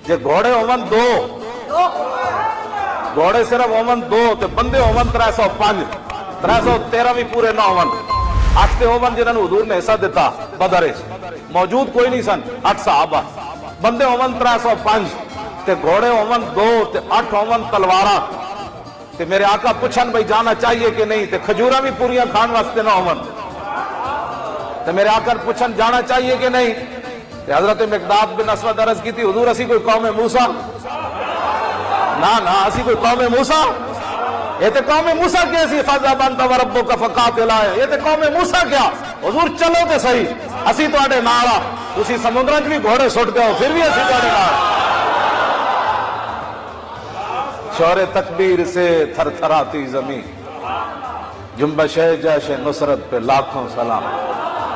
جے گھوڑے ہوون دو، گھوڑے صرف ہوون دو تے بندے ہوون 305، 313 بھی پورے نہ ہون، 8 تے ہوون جنہاں نوں حضور نے حصہ دیتا بدر وچ، موجود کوئی نہیں سن 8 صحابہ، بندے ہوون 305 تے گھوڑے ہوون 2 تے 8 ہوون تلواراں، تے میرے آقا پوچھن بھئی جانا چاہیے کہ نہیں، تے کھجوراں بھی پوریاں کھان واسطے نہ ہون، تے میرے آقا پوچھن جانا چاہیے کہ نہیں، تے حضرت مقداد بن اسود عرض کی تھی حضور اسی کوئی قوم موسیٰ، نہ اسی کوئی قوم موسیٰ، یہ تے قوم موسیٰ کی اسی فَاذْهَبْ أَنْتَ وَرَبُّكَ فَقَاتِلَا ہے، یہ تے قوم موسیٰ کیا، حضور چلو تے صحیح، اسی تو آڑے نارا، اسی سمندران بھی گھوڑے سٹ گئے ہو، پھر بھی اسی تو آڑے نارا، شور تکبیر سے تھر تھراتی زمین، جنبش جیش نصرت پہ لاکھوں سلام،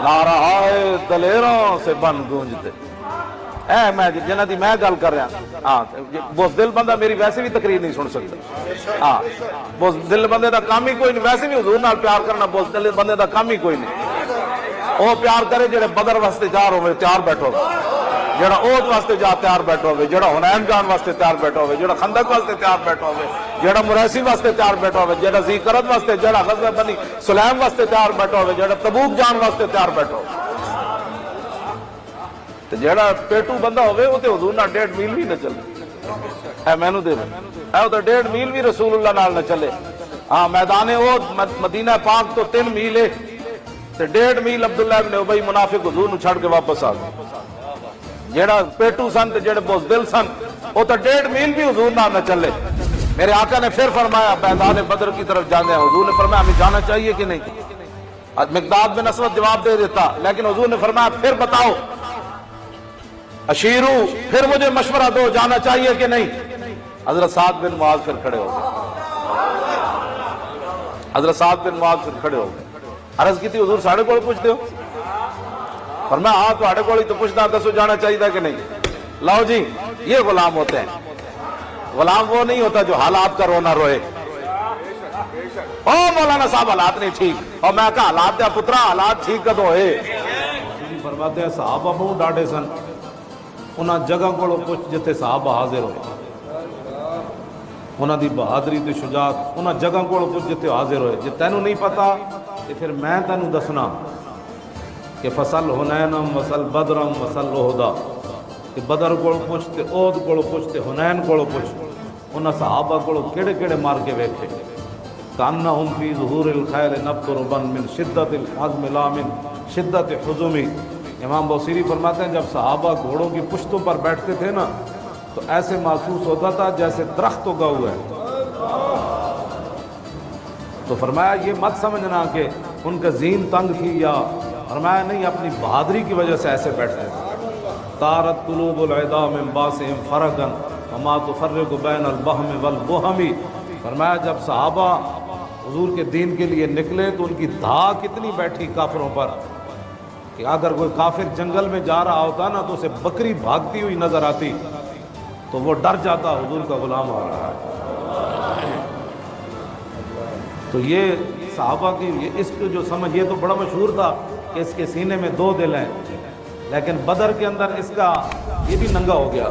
نعرہ آئے دلیروں سے بن گونجتے، میں جنہ دی میں گل کر رہا، بزدل بندہ میری ویسے بھی تقریر نہیں سن سکتا، بزدل بندے دا کام ہی کوئی نہیں، ویسے بھی حضور نال پیار کرنا بزدل بندے دا کام ہی کوئی نہیں، وہ پیار کرے جڑے بدر واسطے جا رہے تیار بیٹھو گے، جڑا اوت واسطے جا تیار بیٹھو گے، جڑا حنین جان واسطے تیار بیٹھو گے، جڑا خندق واسطے تیار بیٹھو گے، جڑا مریسی واسطے تیار بیٹھو گے، جڑا ذکرت واسطے، جڑا غزوہ بنی سلیم واسطے تیار بیٹھو گے، جڑا تبوک جان واسطے تیار بیٹھو گے، تو جڑا پیٹو بندہ ہوئے وہ تے حضور نہ 1.5 میل بھی نہ چلے، اے مینوں دے اے تو 1.5 میل بھی رسول اللہ نال نہ چلے، میدان اوت مدینہ پاک تو 3 میل ہے، تے 1.5 میل عبداللہ ابن ابی منافق حضور نو چھڑ کے واپس آ گئے، جیڑا پیٹو سن تے جیڑے بزدل سن وہ تو 1.5 میل بھی حضور نہ چلے، میرے آقا نے پھر فرمایا میدان بدر کی طرف جانے ہیں، حضور نے فرمایا ہمیں جانا چاہیے کہ نہیں، مقداد بن اسود جواب دے دیتا، لیکن حضور نے فرمایا پھر بتاؤ، اشیرو پھر مجھے مشورہ دو جانا چاہیے کہ نہیں، حضرت سعد بن معاذ پھر کھڑے ہو گئے، حضرت سعد بن معاذ پھر کھڑے ہو گئے، عرض کی تھی حضور ساڑھے کو پوچھتے ہو، فرمایا ہاں تو آڑے کوڑی تو پوچھنا دسو جانا چاہیے کہ نہیں، لاؤ جی یہ غلام ہوتے ہیں، غلام وہ نہیں ہوتا جو حالات کا رونا روئے، او مولانا صاحب حالات نہیں ٹھیک، اور میں کہا حالات دیا پترا حالات ٹھیک کدو ہے، فرماتے ہیں صحابہ بہت ڈاڑے سن، انہاں جگہ کو پوچھ جتے صحابہ حاضر ہوئے، انہاں دی بہادری تے شجاعت انہاں جگہ کو پوچھ جتے حاضر ہوئے، جے تینوں نہیں پتا کہ پھر میں تینوں دسنا کہ فصل حنینم وصل بدرم وصل احدا، کہ بدر کو پوچھتے احد کو پوچھتے حنین کو پوچھ، انہاں صحابہ کو کیڑے کیڑے مار کے ویکھے، کانہم فی ظہور الخیر نبت ربن من شدت الحزم لا من شدت حزمی، امام بوصیری فرماتے ہیں جب صحابہ گھوڑوں کی پشتوں پر بیٹھتے تھے نا تو ایسے محسوس ہوتا تھا جیسے درخت اگا ہوا ہے، تو فرمایا یہ مت سمجھنا کہ ان کا ذہن تنگ تھی، یا فرمایا نہیں اپنی بہادری کی وجہ سے ایسے بیٹھتے تھے، طارت قلوب العدا من باسہم فرقا وما تفرق بین البہم والبہم، فرمایا جب صحابہ حضور کے دین کے لیے نکلے تو ان کی دھاک اتنی بیٹھی کافروں پر کہ اگر کوئی کافر جنگل میں جا رہا ہوتا نا تو اسے بکری بھاگتی ہوئی نظر آتی تو وہ ڈر جاتا حضور کا غلام آ رہا ہے، تو یہ صحابہ کی اس کو جو سمجھ، یہ تو بڑا مشہور تھا کہ اس کے سینے میں 2 دل ہیں، لیکن بدر کے اندر اس کا یہ بھی ننگا ہو گیا،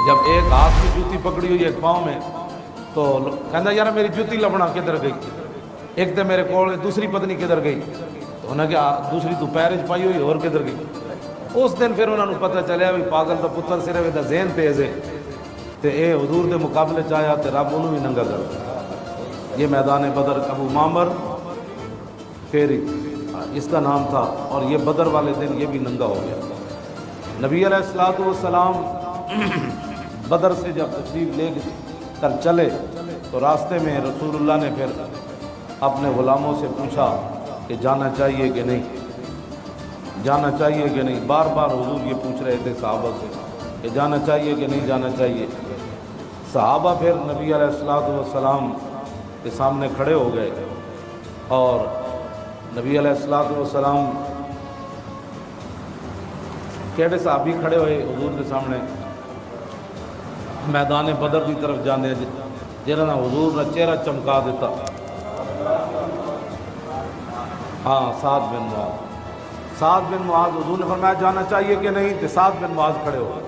جب ایک ہاتھ کی جوتی پکڑی ہوئی ایک پاؤں میں تو کہنا یار میری جوتی لبنا کدھر گئی، ایک تو میرے کول دوسری پتنی کدھر گئی، تو انہیں کہا دوسری تو پیرج پائی ہوئی اور کدھر گئی، اس دن پھر انہوں نے پتہ چلیا بھی پاگل دا پتر صرف دا ذہن تیز ہے، تے اے حضور دے مقابلے چاہیا تے رب انہوں بھی ننگا کر، یہ میدان بدر ابو معمر فیری اس کا نام تھا، اور یہ بدر والے دن یہ بھی ننگا ہو گیا، نبی علیہ السلام بدر سے جب تشریف لے کر چلے تو راستے میں رسول اللہ نے پھر اپنے غلاموں سے پوچھا کہ جانا چاہیے کہ نہیں، جانا چاہیے کہ نہیں، بار بار حضور یہ پوچھ رہے تھے صحابہ سے کہ جانا چاہیے کہ نہیں جانا چاہیے، صحابہ پھر نبی علیہ السلام کے سامنے کھڑے ہو گئے، اور نبی علیہ السلام کیڑے صحابی کھڑے ہوئے حضور کے سامنے میدان بدر کی طرف جانے، جنہوں نے حضور نے چہرہ چمکا دیتا، ہاں سعد بن معاذ، سعد بن معاذ حضور نے فرمایا جانا چاہیے کہ نہیں؟ تو سعد بن معاذ کھڑے ہو گئے.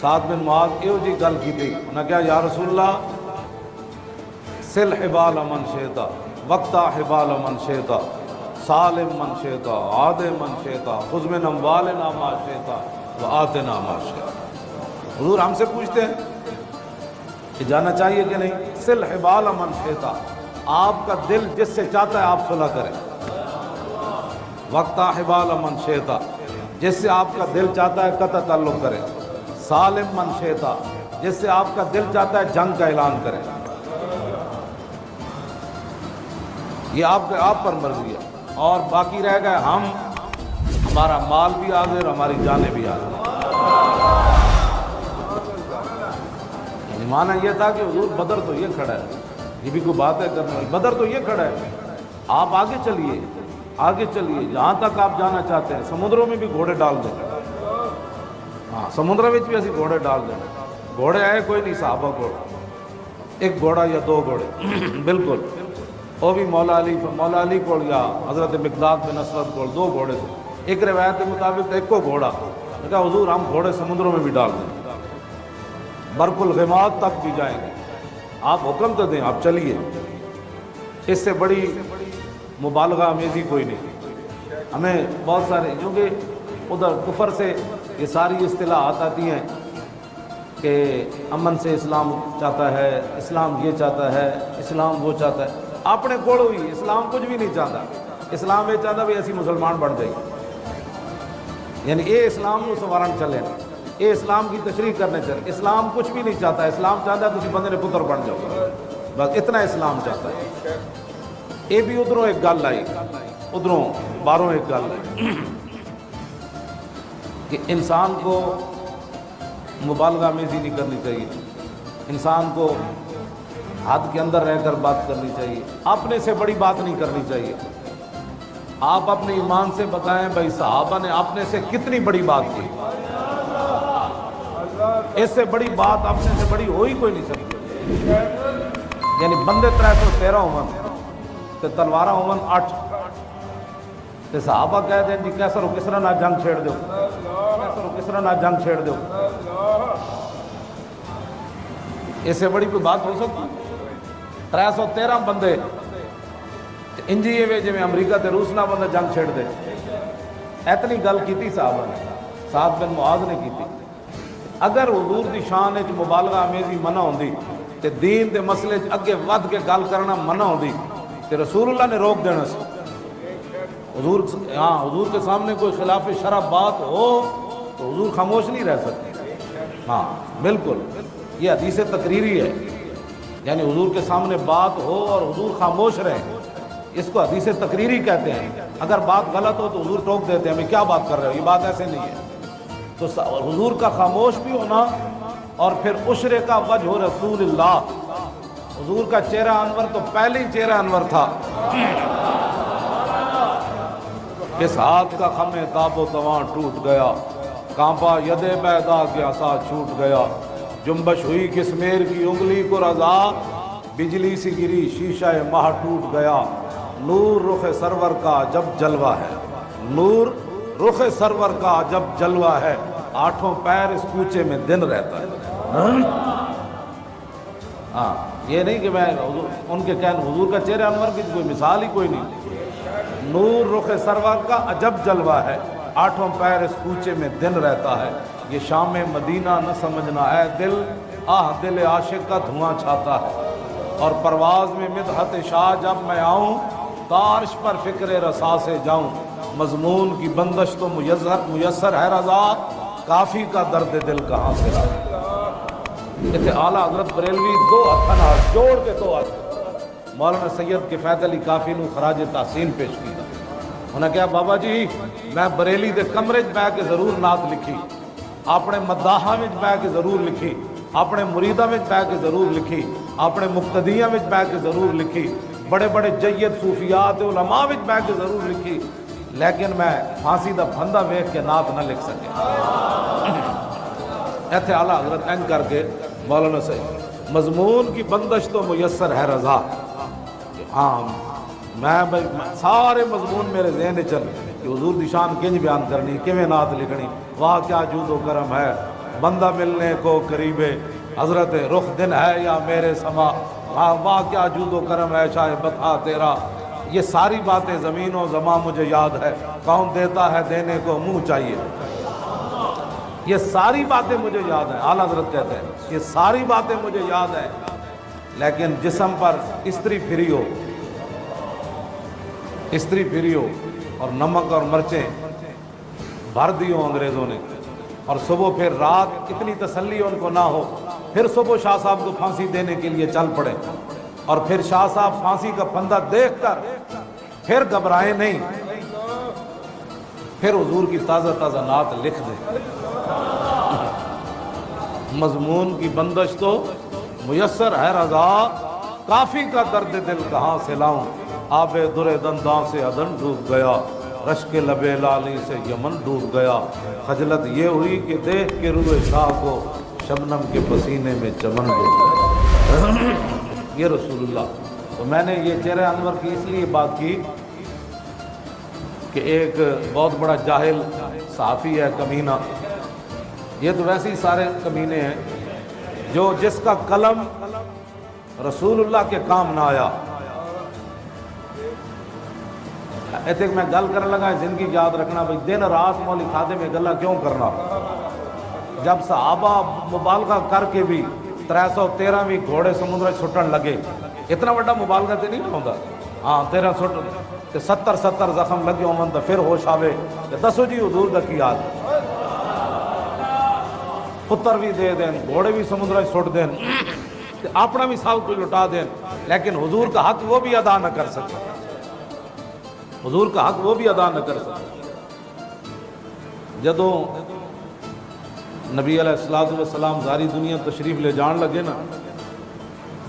سعد بن معاذ یہ جی گل کی تھی، انہوں نے کہا یا رسول اللہ سل حبال من شئتا وقتا حبال من شئتا سالم من شئتا عادم من شئتا خذ من اموالنا ما شئتا وآتنا ما شئتا. حضور ہم سے پوچھتے ہیں کہ جانا چاہیے کہ نہیں؟ سل حبال من شئتا، آپ کا دل جس سے چاہتا ہے آپ صلح کریں. وقتا حبال من شئتا، جس سے آپ کا دل چاہتا ہے قطع تعلق کریں. سالم من شئتا، جس سے آپ کا دل چاہتا ہے جنگ کا اعلان کریں. یہ آپ پر مرضی ہے. اور باقی رہ گئے ہم، ہمارا مال بھی حاضر، ہماری جانیں بھی حاضر. معنی یہ تھا کہ حضور بدر تو یہ کھڑا ہے، یہ بھی کوئی بات ہے کرنے والی، بدر تو یہ کھڑا ہے، آپ آگے چلیے آگے چلیے جہاں تک آپ جانا چاہتے ہیں. سمندروں میں بھی گھوڑے ڈال دیں. ہاں سمندر میں بھی ایسی گھوڑے ڈال دیں. گھوڑے آئے کوئی نہیں صحابہ کو، ایک گھوڑا یا دو گھوڑے بالکل. وہ بھی مولا علی کو یا حضرت مقداد بن اسود کو دو گھوڑے تھے. ایک روایت کے مطابق ایک کو گھوڑا. کہا حضور ہم گھوڑے سمندروں میں بھی ڈال دیں، برق الغماد تک بھی جائیں گے. آپ حکم تو دیں، آپ چلیے. اس سے بڑی مبالغہ امیزی کوئی نہیں. ہمیں بہت سارے کیونکہ ادھر کفر سے یہ ساری اصطلاحات آتی ہیں کہ امن سے اسلام چاہتا ہے، اسلام یہ چاہتا ہے، اسلام وہ چاہتا ہے. اپنے کوڑ ہوئی اسلام کچھ بھی نہیں چاہتا. اسلام یہ چاہتا بھی ایسی مسلمان بن جائے. یعنی اے اسلام کو سوارن چلے، اے اسلام کی تشریح کرنے چلے. اسلام کچھ بھی نہیں چاہتا. اسلام چاہتا ہے کسی بندے نے پتر بن جاؤ، بس اتنا اسلام چاہتا ہے. یہ بھی ادھروں ایک گل آئی، ادھروں باروں ایک گل آئی کہ انسان کو مبالغہ امیزی نہیں کرنی چاہیے. انسان کو حد کے اندر رہ کر بات کرنی چاہیے. اپنے سے بڑی بات نہیں کرنی چاہیے. آپ اپنے ایمان سے بتائیں بھائی صحابہ نے اپنے سے کتنی بڑی بات کی. اس سے بڑی بات اپنے سے بڑی ہو ہی کوئی نہیں سکتی. یعنی بندے 313 عمر تے تلوارہ عمر 8 تے صحابہ کہہ دیں جی کیسر ہو کس طرح نہ جنگ چھیڑ دو، کیسر ہو کس طرح نہ جنگ چھیڑ دو. اس سے بڑی کوئی بات ہو سکتی؟ 313 بندے انجی وے جی امریکہ تے روس نہ بندہ جنگ چھیڑ دے. اتنی گل کی تھی صحابہ نے، سعد بن معاذ نے کی تھی. اگر حضور دی شان وچ مبالغہ امیزی منع ہوندی تے دین دے مسئلے اگے ود کے گل کرنا منع ہوندی تے رسول اللہ نے روک دینا سی. حضور کے سامنے کوئی خلاف شرع بات ہو تو حضور خاموش نہیں رہ سکتے. ہاں بالکل یہ حدیث تقریری ہے. یعنی حضور کے سامنے بات ہو اور حضور خاموش رہے، اس کو حدیث تقریری کہتے ہیں. اگر بات غلط ہو تو حضور ٹوک دیتے ہیں ہمیں کیا بات کر رہے ہو، یہ بات ایسے نہیں ہے. تو حضور کا خاموش بھی ہونا اور پھر عشرے کا وجہ رسول اللہ. حضور کا چہرہ انور تو پہلے ہی چہرہ انور تھا. کس ہاتھ کا خم تاب و تواں ٹوٹ گیا، کانپا ید بیدا گیا سا چھوٹ گیا. جنبش ہوئی کس میر کی انگلی کو رضا، بجلی سی گری شیشہ ماہ ٹوٹ گیا. نور رخ سرور کا جب جلوہ ہے، نور رخ سرور کا جب جلوہ ہے، آٹھوں پیر اس کوچے میں دن رہتا ہے. ہاں یہ نہیں کہ میں ان کے کہنے حضور کا چہرہ انور کی کوئی مثال ہی کوئی نہیں. نور رخ سرور کا عجب جلوہ ہے، آٹھوں پیر اس کوچے میں دن رہتا ہے. یہ شام مدینہ نہ سمجھنا اے دل، آہ دل عاشق کا دھواں چھاتا ہے. اور پرواز میں مدحت شاہ جب میں آؤں، تارش پر فکر رسا سے جاؤں. مضمون کی بندش تو میسر ہے رضا، کافی کا درد دل کہاں سے رہا. اتنے اعلیٰ حضرت بریلوی دو ہاتھ جوڑ کے دو ہاتھ مولانا سید کفایت علی کافی نو خراج تحسین پیش کی. انہوں نے کہا بابا جی میں بریلی دے کمرے چ بہ کے ضرور نعت لکھی، اپنے مداحاں وچ بہ کے ضرور لکھی، اپنے مریداں وچ بہ کے ضرور لکھی، اپنے مقتدیاں وچ بہ کے ضرور لکھی، بڑے بڑے جید صوفیات علماء وچ بہ کے ضرور لکھی، لیکن میں پھانسی دا پھندا ویکھ کے نعت نہ لکھ سکے. ایتھے اعلیٰ حضرت این کر کے مولانا سے مضمون کی بندش تو میسر ہے رضا. ہاں میں سارے مضمون میرے ذہن چل کہ حضور دی شان کنج بیان کرنی، کیویں نعت لکھنی، واہ کیا جود و کرم ہے بندہ ملنے کو قریب حضرت رخ دن ہے یا میرے سما، واہ کیا جود و کرم ہے شاہ بتا تیرا. یہ ساری باتیں زمین و زمان مجھے یاد ہے، کون دیتا ہے دینے کو منہ چاہیے. یہ ساری باتیں مجھے یاد ہیں، اعلیٰ حضرت کہتے ہیں یہ ساری باتیں مجھے یاد ہیں، لیکن جسم پر استری پھری ہو، استری پھری ہو اور نمک اور مرچیں بھر دی ہوں انگریزوں نے، اور صبح پھر رات اتنی تسلی ان کو نہ ہو، پھر صبح شاہ صاحب کو پھانسی دینے کے لیے چل پڑے، اور پھر شاہ صاحب پھانسی کا پھندا دیکھ کر پھر گھبرائے نہیں، پھر حضور کی تازہ تازہ نعت لکھ دیں. مضمون کی بندش تو میسر ہے رضا، کافی کا درد دل کہاں سے لاؤں، آب در دنداں سے عدن ڈوب گیا، رشک لب لالی سے یمن ڈوب گیا، خجلت یہ ہوئی کہ دیکھ کے روئے شاہ کو شبنم کے پسینے میں چمن ڈوب گیا. یہ رسول اللہ. تو میں نے یہ چہرہ انور کی اس لیے بات کی کہ ایک بہت بڑا جاہل صحافی ہے کمینہ، یہ تو ویسے ہی سارے کمینے ہیں، جو جس کا قلم رسول اللہ کے کام نہ آیا. ایتھے میں گل کرنے لگا زندگی یاد رکھنا بھائی، دن رات مولی کھادے میں گلہ کیوں کرنا، جب صحابہ مبالغہ کر کے بھی 313 گھوڑے سمندر چھٹن لگے، اتنا بڑا مبالغہ تے نہیں ہوتا. ہاں 13 چھٹ 70 زخم لگے ہوں تو پھر ہوش آوے کہ دسو جی حضور دا کی حال، پتر بھی دے دیں، گھوڑے بھی سمندر چھٹ دیں، اپنا بھی سب کچھ لٹا دیں، لیکن حضور کا حق وہ بھی ادا نہ کر سکے، حضور کا حق وہ بھی ادا نہ کر سکے. جدوں نبی علیہ السلام ساری دنیا تشریف لے جان لگے نا،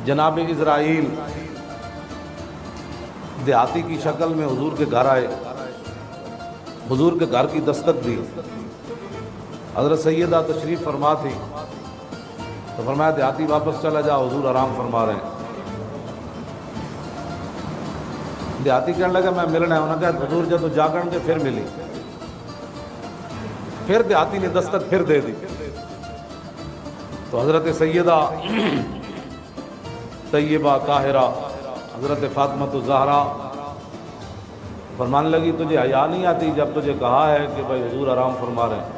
جناب اسرائیل دیہاتی کی شکل میں حضور کے گھر آئے، حضور کے گھر کی دستک دی. حضرت سیدہ تشریف فرما تھی تو فرمایا دیہاتی واپس چلا جا، حضور آرام فرما رہے ہیں. دیہاتی کہنے لگا میں ملنا ہے، انہوں نے کہا حضور جب جاگن کے پھر ملی، پھر دیہاتی نے دستک پھر دے دی. تو حضرت سیدہ طیبہ طاہرہ حضرت فاطمہ الزہرا فرمانے لگی تجھے حیا نہیں آتی جب تجھے کہا ہے کہ بھائی حضور آرام فرما رہے ہیں.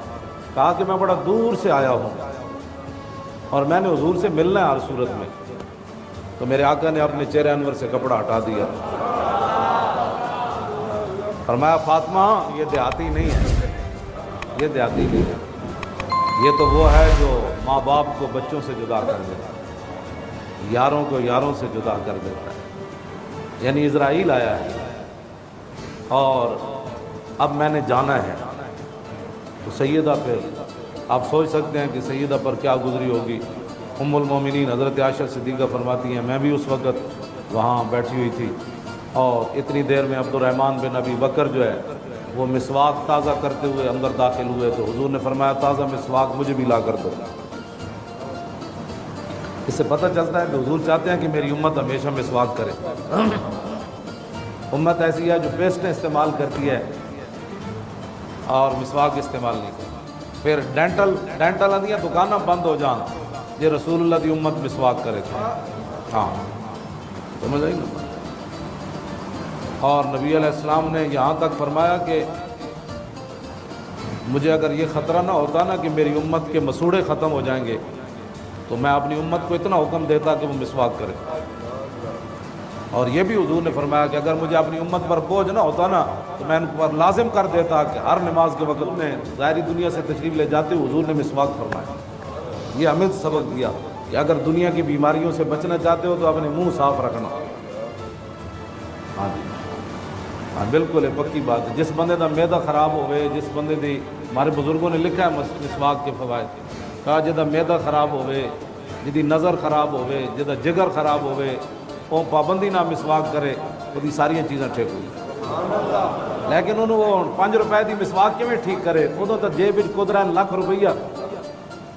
کہا کہ میں بڑا دور سے آیا ہوں اور میں نے حضور سے ملنا ہے ہر صورت میں. تو میرے آقا نے اپنے چہرے انور سے کپڑا ہٹا دیا، فرمایا فاطمہ یہ دیہاتی نہیں ہے، یہ دیہاتی نہیں ہے، یہ تو وہ ہے جو ماں باپ کو بچوں سے جدا کر دیتا ہے، یاروں کو یاروں سے جدا کر دیتا ہے. یعنی اسرائیل آیا ہے اور اب میں نے جانا ہے. تو سیدہ پھر آپ سوچ سکتے ہیں کہ سیدہ پر کیا گزری ہوگی. ام المومنین حضرت عائشہ صدیقہ فرماتی ہیں میں بھی اس وقت وہاں بیٹھی ہوئی تھی اور اتنی دیر میں عبد الرحمن بن ابی بکر جو ہے وہ مسواک تازہ کرتے ہوئے اندر داخل ہوئے. تو حضور نے فرمایا تازہ مسواک مجھے بھی لا کر دو. اس سے پتہ چلتا ہے کہ حضور چاہتے ہیں کہ میری امت ہمیشہ مسواک کرے. امت ایسی ہے جو پیسٹیں استعمال کرتی ہے اور مسواک استعمال نہیں کرتی. پھر ڈینٹل آدیاں دکانیں بند ہو جان یہ رسول اللہ دی امت مسواک کرے تھے. ہاں سمجھ آئی نا. اور نبی علیہ السلام نے یہاں تک فرمایا کہ مجھے اگر یہ خطرہ نہ ہوتا نا کہ میری امت کے مسوڑے ختم ہو جائیں گے تو میں اپنی امت کو اتنا حکم دیتا کہ وہ مسواک کرے. اور یہ بھی حضور نے فرمایا کہ اگر مجھے اپنی امت پر بوجھ نہ ہوتا نا تو میں ان پر لازم کر دیتا کہ ہر نماز کے وقت میں ظاہری دنیا سے تشریف لے جاتے حضور نے مسواک فرمایا. یہ ہمیں سبق دیا کہ اگر دنیا کی بیماریوں سے بچنا چاہتے ہو تو اپنے منہ صاف رکھنا. ہاں جی ہاں بالکل ہے پکی بات ہے. جس بندے دا میدا خراب ہوئے، جس بندے دی ہمارے بزرگوں نے لکھا ہے مسواک کے فوائد کہا جدا میدا خراب ہوئے، جدی نظر خراب ہوئے، جدا جگر خراب ہوئے وہ پابندی نہ مسواک کرے وہ ساری چیزاں ٹھیک ہوئی. لیکن انہوں وہ 5 روپے دی مسواک کیویں ٹھیک کرے؟ ادو تو جیب قدرا لاکھ روپیہ.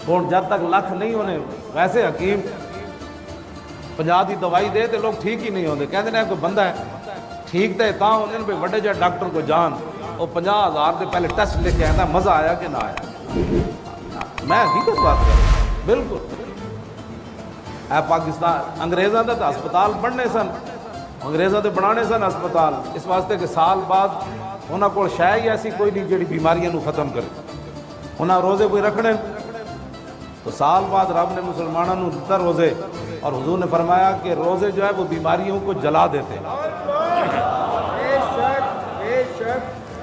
ہوں جب تک لاکھ نہیں ہونے ویسے حکیم 50 دی دوائی دے تو لوگ ٹھیک ہی نہیں ہوتے. کہتے ہیں کوئی بندہ ہے ٹھیک تو ہونے بھائی وڈے جہاں ڈاکٹر کو جان وہ 50,000 کے پہلے ٹیسٹ لے کے آیا مزہ آیا کہ نہ آیا میں حقیقت بات کر رہا ہوں بالکل اے پاکستان انگریزاں دے تو ہسپتال بننے سن انگریزاں دے بنانے سن ہسپتال اس واسطے کہ سال بعد انہاں کول شے ہی ایسی کوئی نہیں جڑی بیماریاں نو ختم کرے انہاں روزے کوئی رکھنے تو سال بعد رب نے مسلمانوں نو دتا روزے اور حضور نے فرمایا کہ روزے جو ہے وہ بیماریوں کو جلا دیتے ہیں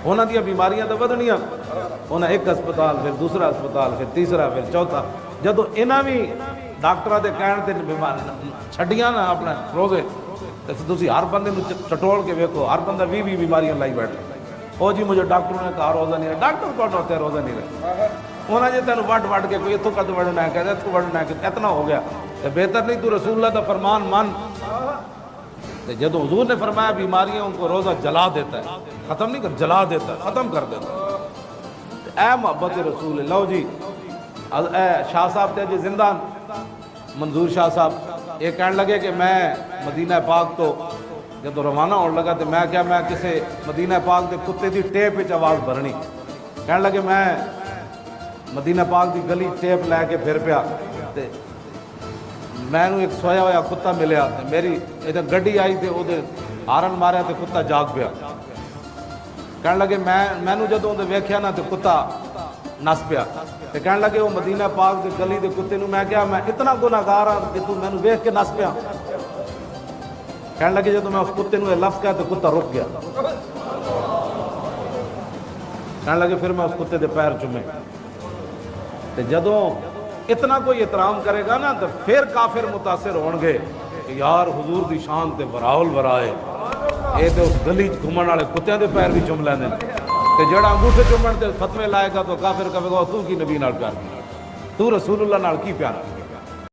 انہاں دیا بیماریاں تو ودنیاں انہاں ایک ہسپتال پھر دوسرا ہسپتال پھر تیسرا پھر چوتھا جدو انہاں بھی ڈاکٹراں دے کہن تے بیماری چھڈیاں نا اپنے روزے تے تسی ہر بندے نو چٹول کے ویکھو ہر بندہ 20 بیماریاں لائی بیٹھے او جی مجھے ڈاکٹروں نے کہا روزہ نہیں رہا ڈاکٹر کون ہوتے ہیں روزہ نہیں رہا انہاں جے تینوں وڈ کے کوئی اتھوں کد وڑنا ہے کہ اتھوں وڑنا ہے کہ اتنا ہو گیا تے بہتر نہیں تو رسول اللہ دا فرمان من تے جدو حضور نے فرمایا بیماریوں کو روزہ جلا دیتا ہے ختم نہیں کر جلا دیتا ہے ختم کر دیتا ہے اے محبت رسول اللہ جی اے شاہ صاحب تے جی زندہ منظور شاہ صاحب یہ کہنے لگے کہ میں مدینہ پاک تو جب روانہ ہونے لگا تو میں کیا میں کسی مدینہ پاک دے کتے دی ٹیپ وچ آواز بھرنی کہنے لگے میں مدینہ پاک دی گلی ٹیپ لے کے پھر پیا تے میں ایک سویا ہوا کتا ملیا تے میری ادھر گڈی آئی تے وہ ہارن ماریا تے کتا جاگ پیا کہنے لگے میں جدوں ویکھیا نا تے کتا نس پیا تے کہنے لگے وہ مدینہ پاک دی گلی دے کتے نو میں کیا میں اتنا گناہگار ہاں کہ تو مینوں ویکھ کے نس پیا کہنے لگے جدوں میں اس کتے نو یہ لفظ کہا تو کتا رک گیا کہنے لگے پھر میں اس کتے دے پیر چومے تے جدوں اتنا کوئی احترام کرے گا نا تو پھر کافر متاثر ہون گے کہ یار حضور دی شان تے براول برائے اے تے اس گلی گھومن والے کتےاں دے پیر بھی چوم لیندے تے جڑا انگوٹھے چومن تے فتوے لائے گا تو کافر کہے گا تو کی نبی نال پیار تو رسول اللہ نال کی پیار